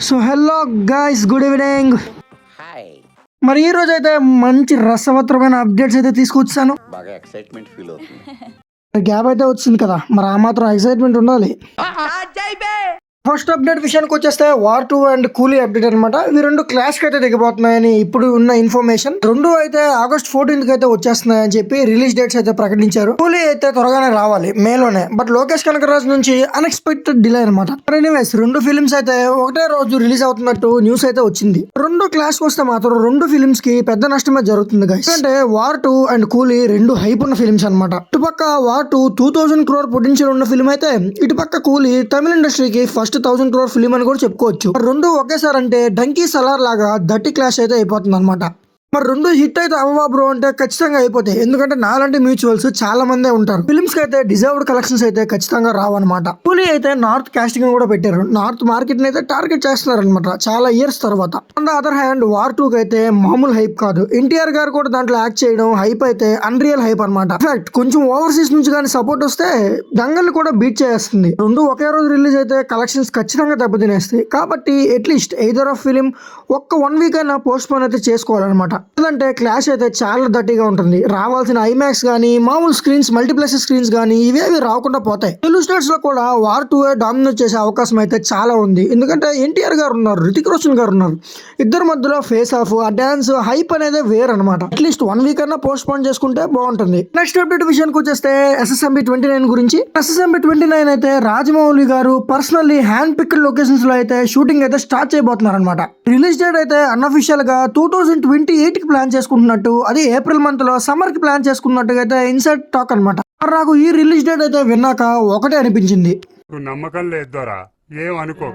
So hello guys, good evening. Hi. మరి ఈ రోజు అయితే మంచి రసవత్తరమైన అప్డేట్స్ అయితే తీసుకొచ్చాను. బాగా ఎక్సైట్మెంట్ ఫీల్ అవుతుంది. గ్యాప్ అయితే వచ్చింది కదా, మరి ఆ మాత్రం ఎక్సైట్మెంట్ ఉండాలి. ఫస్ట్ అప్డేట్ విషయానికి వచ్చేస్తే వార్ 2 అండ్ కూలీ అప్డేట్ అనమాట. ఇవి రెండు క్లాష్ కి అయితే దిగబోతున్నాయని ఇప్పుడు ఉన్న ఇన్ఫర్మేషన్. రెండు అయితే ఆగస్ట్ 14th అయితే వచ్చేస్తున్నాయని చెప్పి రిలీజ్ డేట్స్ అయితే ప్రకటించారు. కూలీ అయితే త్వరగానే రావాలి, మేలోనే. బట్ లోకేష్ కనకరాజ్ నుంచి అన్ఎక్స్పెక్టెడ్ డిలే అనమాట. ఎనీవేస్, రెండు ఫిల్మ్స్ అయితే ఒకటే రోజు రిలీజ్ అవుతున్నట్టు న్యూస్ అయితే వచ్చింది. రెండు క్లాష్ వస్తే మాత్రం రెండు ఫిల్మ్స్ కి పెద్ద నష్టమే జరుగుతుంది గైస్. అంటే వార్ 2 అండ్ కూలీ రెండు హైప్ ఉన్న ఫిల్మ్స్ అనమాట. ఇటుపక్క వార్ 2 2000 crore పొటెన్షియల్ ఉన్న ఫిల్మ్ అయితే, ఇటుపక్క కూలీ తమిళ ఇండస్ట్రీకి ఫస్ట్ 1000 crore ఫిలిం అని కూడా చెప్పుకోవచ్చు. రెండు ఒకేసారి అంటే డంకీ సలార్ లాగా దట్టి క్లాష్ అయితే అయిపోతుంది అనమాట. మరి రెండు హిట్ అయితే అవ్వవా బ్రో అంటే ఖచ్చితంగా అయిపోతాయి. ఎందుకంటే నాలాంటి మ్యూచువల్స్ చాలా మందే ఉంటారు. ఫిల్మ్స్ కి అయితే డిజర్వ్డ్ కలెక్షన్స్ అయితే ఖచ్చితంగా రావన్నమాట. కూలీ అయితే నార్త్ కాస్టింగ్ కూడా పెట్టారు. నార్త్ మార్కెట్ ని అయితే టార్గెట్ చేస్తున్నారు అనమాట చాలా ఇయర్స్ తర్వాత. On the other hand war 2 కి అయితే మామూలు హైప్ కాదు. ఎన్టీఆర్ గారు కూడా దాంట్లో యాక్ట్ చేయడం హైప్ అయితే అన్రియల్ హైప్ అనమాట. ఇన్ఫాక్ట్ కొంచెం ఓవర్సీస్ నుంచి కానీ సపోర్ట్ వస్తే దంగల్ని కూడా బీట్ చేస్తుంది. రెండు ఒకే రోజు రిలీజ్ అయితే కలెక్షన్స్ ఖచ్చితంగా దెబ్బతినేస్తాయి. కాబట్టి అట్లీస్ట్ ఎయిదర్ ఆఫ్ ఫిలిం ఒక్క 1 week అయినా పోస్ట్ పోన్ అయితే చేసుకోవాలన్నమాట. ఎందుకంటే క్లాష్ అయితే చాలా దట్టిగా ఉంటుంది. రావాల్సిన ఐమాక్స్ గానీ మామూలు స్క్రీన్స్, మల్టీప్లెక్స్ స్క్రీన్స్ గానీ ఇవేవి రాకుండా పోతాయి. తెలుగు స్టేట్స్ లో కూడా వార్ 2 డామినేట్ చేసే అవకాశం అయితే చాలా ఉంది. ఎందుకంటే ఎన్టీఆర్ గారు ఉన్నారు, రితిక్ రోషన్ గారు ఉన్నారు. ఇద్దరు మధ్యలో ఫేస్ ఆఫ్, ఆ డాన్స్ హైప్ అనేది వేర్ అనమాట. అట్లీస్ట్ 1 week అయినా పోస్ట్ పోన్ చేసుకుంటే బాగుంటుంది. నెక్స్ట్ అప్డేట్ విషయానికి వచ్చేస్తే SSMB 29 గురించి. SSMB 29 అయితే రాజమౌళి గారు పర్సనల్లీ హ్యాండ్ పిక్డ్ లొకేషన్స్ లో అయితే షూటింగ్ అయితే స్టార్ట్ చేయబోతున్నారు అనమాట. రిలీజ్ డేట్ అయితే అన్అఫిషియల్ గా 2028 కి ప్లాన్ చేసుకుంటున్నట్టు, అది ఏప్రిల్ మంత్ లో సమ్మర్ కి ప్లాన్ చేసుకున్నట్టుగా అయితే ఇన్సైడ్ టాక్ అనమాట. నాకు ఈ రిలీజ్ డేట్ అయితే విన్నాక ఒకటే అనిపించింది, నమ్మకం లేదు దొరా, ఏం అనుకో.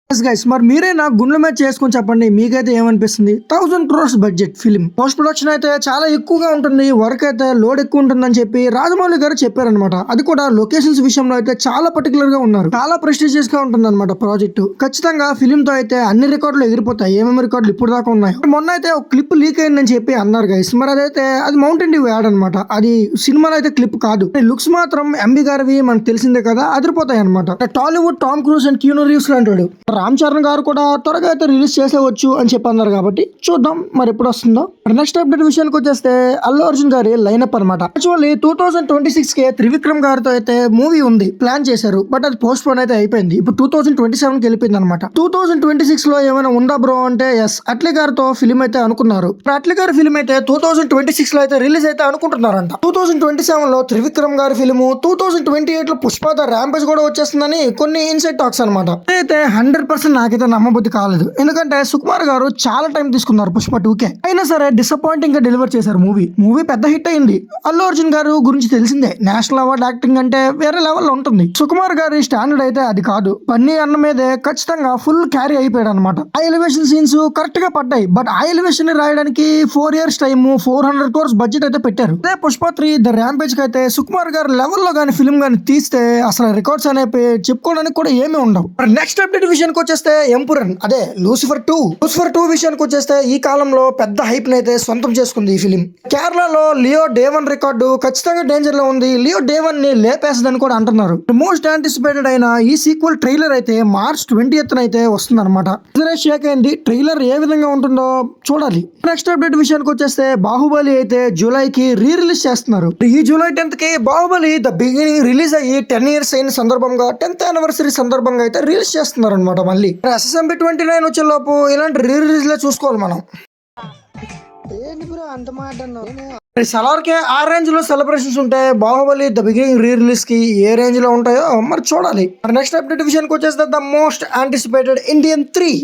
గైస్, మరి మీరే నాకు గుండెల మీద చేసుకుని చెప్పండి, మీకైతే ఏమనిపిస్తుంది? 1000 crores budget film, post production అయితే చాలా ఎక్కువగా ఉంటుంది, వర్క్ అయితే లోడ్ ఎక్కువ ఉంటుందని చెప్పి రాజమౌళి గారు చెప్పారనమాట. అది కూడా లొకేషన్స్ విషయంలో అయితే చాలా పర్టికులర్ గా ఉన్నారు. చాలా ప్రెస్టీజియస్ గా ఉంటుంది అనమాట ప్రాజెక్ట్. ఖచ్చితంగా ఫిల్మ్ తో అయితే అన్ని రికార్డులు ఎగిరిపోతాయి. ఏమేమి రికార్డులు ఇప్పుడు దాకా ఉన్నాయి. మొన్న అయితే ఒక క్లిప్ లీక్ అయిందని చెప్పి అన్నారు గైస్. మరి అదైతే అది మౌంటైన్ డ్యూ యాడ్ అనమాట. అది సినిమాలో అయితే క్లిప్ కాదు. లుక్స్ మాత్రం ఎంబీ గారివి మనకు తెలిసిందే కదా, అదిరిపోతాయి అనమాట. Tollywood Tom Cruise and Keanu Reeves లాంటి రామ్ చరణ్ గారు కూడా త్వరగా అయితే రిలీజ్ చేసేవచ్చు అని చెప్పి అన్నారు. కాబట్టి చూద్దాం మరి ఎప్పుడు వస్తుందో. నెక్స్ట్ అప్డేట్ విషయానికి వచ్చేస్తే అల్లు అర్జున్ గారి లైనప్ అనమాట. యాక్చువల్లీ 2026 కి త్రివిక్రమ్ గారితో అయితే మూవీ ఉంది, ప్లాన్ చేశారు. బట్ అది పోస్ట్ పోన్ అయితే అయిపోయింది. ఇప్పుడు 2027 కి వెళ్ళిపోయింది అనమాట. 2026 లో ఏమైనా ఉందా బ్రో అంటే ఎస్, అట్లీ గారితో ఫిలిం అయితే అనుకున్నారు. అట్లీ గారి ఫిలిం అయితే 2026 లో అయితే రిలీజ్ అయితే అనుకుంటున్నారంట. 2027 లో త్రివిక్రమ్ గారి ఫిలిము, 2028 లో పుష్ప ద ర్యాంపేజ్ కూడా వచ్చేస్తుందని కొన్ని ఇన్సైడ్ టాక్స్ అనమాట. అయితే 100% నాకైతే నమ్మబుద్ధి కాలేదు. ఎందుకంటే సుకుమార్ గారు చాలా టైం తీసుకున్నారు పుష్ప 2కే. అయినా సరే డిసప్పాయింటింగ్ గా డెలివర్ చేశారు మూవీ పెద్ద హిట్ అయింది. అల్లు అర్జున్ గారు గురించి తెలిసిందే, నేషనల్ అవార్డ్ యాక్టింగ్ అంటే వేరే లెవెల్లో ఉంటుంది. సుకుమార్ గారి స్టాండర్డ్ అయితే అది కాదు. పన్నీ అన్న మీదే ఖచ్చితంగా ఫుల్ క్యారీ అయిపోయాడు అనమాట. ఆ ఎలివేషన్ సీన్స్ కరెక్ట్ గా పడ్డాయి. బట్ ఆ ఎలివేషన్ రాయడానికి 4 years టైమ్, 400 crores బడ్జెట్ అయితే పెట్టారు. అదే పుష్ప 3 ద ర్యాంపేజ్ కి అయితే సుకుమార్ గారు లెవెల్లో గానీ ఫిల్మ్ గానీ తీస్తే అసలు రికార్డ్స్ అనేవి చెప్పుకోవడానికి కూడా ఏమీ ఉండవు. నెక్స్ట్ అప్డేట్ విషయానికి వచ్చేస్తే ఎంపురన్, అదే లూసిఫర్ 2 విషయానికి వచ్చేస్తే ఈ కాలంలో పెద్ద హైప్ అయితే సొంతం చేసుకుంది ఈ ఫిలిం. కేరళలో లియో డేవన్ రికార్డు ఖచ్చితంగా డేంజర్ లో ఉంది. లియో డేవన్ ని లేపేస్తుందని కూడా అంటున్నారు. మోస్ట్ యాంటిసిపేటెడ్ అయిన ఈ సీక్వెల్ ట్రైలర్ అయితే March 20th అయితే వస్తుంది అనమాట. షేక్ అయింది. ట్రైలర్ ఏ విధంగా ఉంటుందో చూడాలి. నెక్స్ట్ అప్డేట్ విషయానికి వచ్చేస్తే బాహుబలి అయితే జూలైకి రీ రిలీజ్ చేస్తున్నారు. ఈ జూలై 10th కి బాహుబలి ద బిగినింగ్ రిలీజ్ అయ్యి 10 years అయిన సందర్భంగా, 10th anniversary సందర్భంగా అయితే రిలీజ్ చేస్తున్నారు అనమాట. మళ్ళీ SSMB 29 వచ్చే లోపు ఇలాంటి రీ రిలీజ్ లే చూసుకోవాలి మనం. సలార్ కి ఆ రేంజ్ లో సెలబ్రేషన్స్ ఉంటాయి. Baahubali the beginning re release కి ఏ రేంజ్ లో ఉంటాయో మరి చూడాలి. నెక్స్ట్ అప్డేట్ విషయానికి వచ్చేస్తే ద మోస్ట్ యాంటిసిపేటెడ్ ఇండియన్ 3.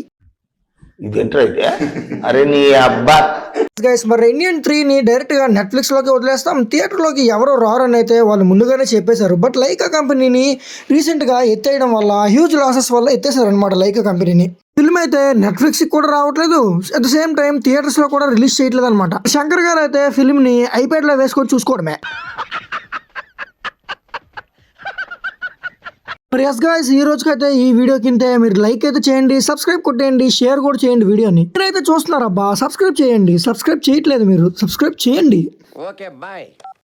అరే నీ అబ్బా గైస్, మరి ఇండియన్ 3 ని డైరెక్ట్ గా నెట్ఫ్లిక్స్ లోకి వదిలేస్తాం, థియేటర్ లోకి ఎవరో రారని అయితే వాళ్ళు ముందుగానే చెప్పేశారు. బట్ లైకా కంపెనీని రీసెంట్ గా ఎత్తేయడం వల్ల, హ్యూజ్ లాసెస్ వల్ల ఎత్తేసారు అనమాట లైకా కంపెనీని. ఫిల్మ్ అయితే నెట్ఫ్లిక్స్ కి కూడా రావట్లేదు, at the same time theatres లో కూడా రిలీజ్ చేయట్లేదు అనమాట. శంకర్ గారు అయితే ఫిల్మ్ ని ఐప్యాడ్ లో వేసుకొని చూసుకోవడమే. ఎస్ గైస్, ఈ రోజుకైతే ఈ వీడియో కింద మీరు లైక్ అయితే చేయండి, సబ్స్క్రైబ్ కొట్టేయండి, షేర్ కూడా చేయండి వీడియోని. మీరైతే చూస్తున్నారబ్బా, సబ్స్క్రైబ్ చేయండి. సబ్స్క్రైబ్ చేయట్లేదు మీరు, సబ్స్క్రైబ్ చేయండి. Okay bye.